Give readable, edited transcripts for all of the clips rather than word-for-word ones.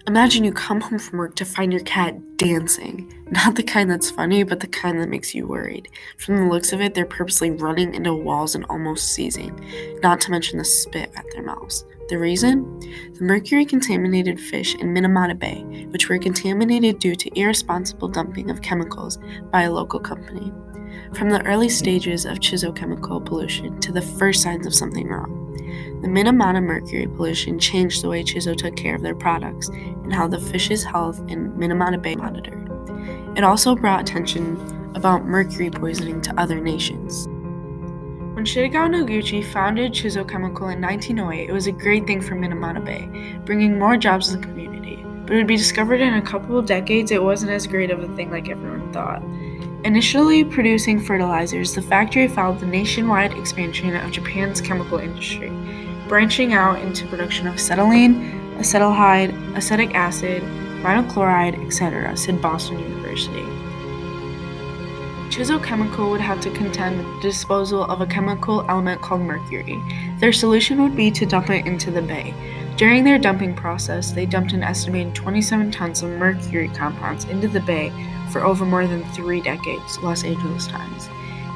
Imagine you come home from work to find your cat dancing. Not the kind that's funny, but the kind that makes you worried. From the looks of it, they're purposely running into walls and almost seizing, not to mention the spit at their mouths. The reason? The mercury-contaminated fish in Minamata Bay, which were contaminated due to irresponsible dumping of chemicals by a local company. From the early stages of chemical pollution to the first signs of something wrong, the Minamata mercury pollution changed the way Chizo took care of their products and how the fish's health in Minamata Bay monitored. It also brought attention about mercury poisoning to other nations. When Shigeru Noguchi founded Chizo Chemical in 1908, it was a great thing for Minamata Bay, bringing more jobs to the community. But it would be discovered in a couple of decades it wasn't as great of a thing like everyone thought. Initially producing fertilizers, the factory followed the nationwide expansion of Japan's chemical industry, branching out into production of acetylene, acetaldehyde, acetic acid, vinyl chloride, etc., said Boston University. Chizo Chemical would have to contend with the disposal of a chemical element called mercury. Their solution would be to dump it into the bay. During their dumping process, they dumped an estimated 27 tons of mercury compounds into the bay for over more than 3 decades, Los Angeles Times.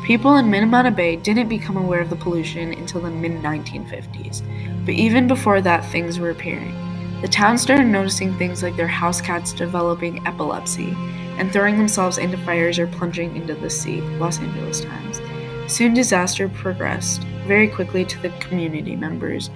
People in Minamata Bay didn't become aware of the pollution until the mid-1950s, but even before that, things were appearing. The town started noticing things like their house cats developing epilepsy and throwing themselves into fires or plunging into the sea, Los Angeles Times. Soon disaster progressed very quickly to the community members,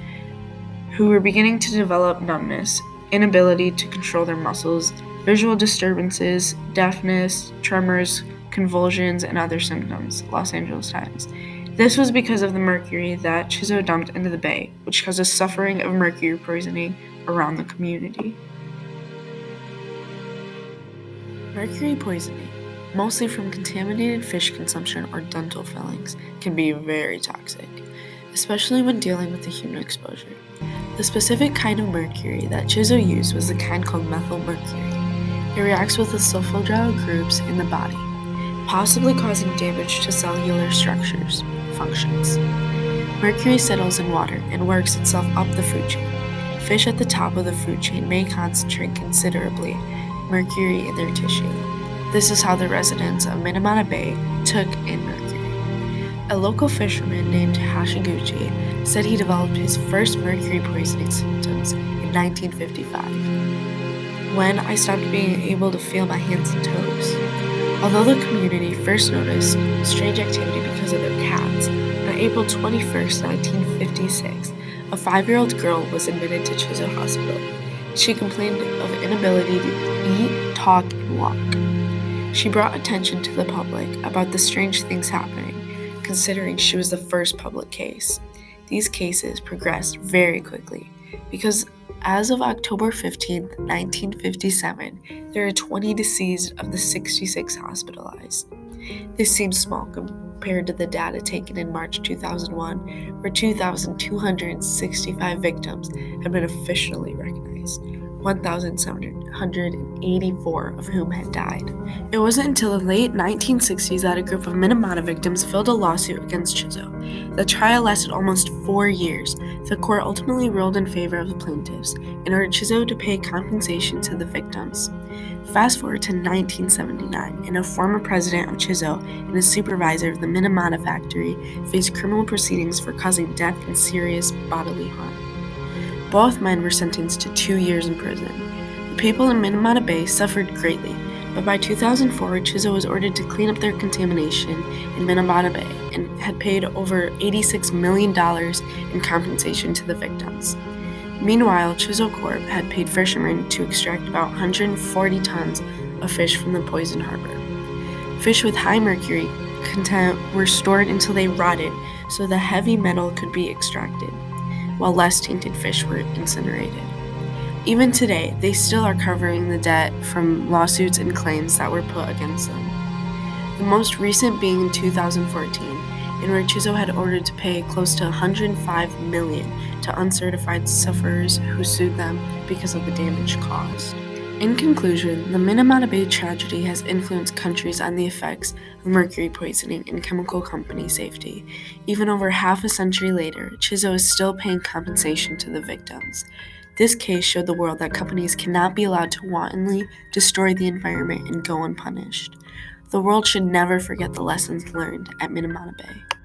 who were beginning to develop numbness, inability to control their muscles, visual disturbances, deafness, tremors, convulsions, and other symptoms, Los Angeles Times. This was because of the mercury that Chizo dumped into the bay, which causes suffering of mercury poisoning around the community. Mercury poisoning, mostly from contaminated fish consumption or dental fillings, can be very toxic, especially when dealing with the human exposure. The specific kind of mercury that Chizo used was the kind called methyl mercury. It reacts with the sulfonyl groups in the body, possibly causing damage to cellular structures, functions. Mercury settles in water and works itself up the food chain. Fish at the top of the food chain may concentrate considerably mercury in their tissue. This is how the residents of Minamata Bay took in mercury. A local fisherman named Hashiguchi said he developed his first mercury poisoning symptoms in 1955, when I stopped being able to feel my hands and toes. Although the community first noticed strange activity because of their cats, on April 21, 1956, a 5-year-old girl was admitted to Chizo Hospital. She complained of inability to eat, talk, and walk. She brought attention to the public about the strange things happening, considering she was the first public case. These cases progressed very quickly, because as of October 15, 1957, there are 20 deceased of the 66 hospitalized. This seems small compared to the data taken in March 2001, where 2,265 victims had been officially recognized, 1,784 of whom had died. It wasn't until the late 1960s that a group of Minamata victims filed a lawsuit against Chizo. The trial lasted almost 4 years. The court ultimately ruled in favor of the plaintiffs and ordered Chizo to pay compensation to the victims. Fast forward to 1979, and a former president of Chizo and a supervisor of the Minamata factory faced criminal proceedings for causing death and serious bodily harm. Both men were sentenced to 2 years in prison. The people in Minamata Bay suffered greatly, but by 2004, Chizo was ordered to clean up their contamination in Minamata Bay and had paid over $86 million in compensation to the victims. Meanwhile, Chizo Corp had paid fishermen to extract about 140 tons of fish from the poisoned harbor. Fish with high mercury content were stored until they rotted so the heavy metal could be extracted, while less tainted fish were incinerated. Even today, they still are covering the debt from lawsuits and claims that were put against them. The most recent being in 2014, in where Chizo had ordered to pay close to $105 million to uncertified sufferers who sued them because of the damage caused. In conclusion, the Minamata Bay tragedy has influenced countries on the effects of mercury poisoning and chemical company safety. Even over half a century later, Chizo is still paying compensation to the victims. This case showed the world that companies cannot be allowed to wantonly destroy the environment and go unpunished. The world should never forget the lessons learned at Minamata Bay.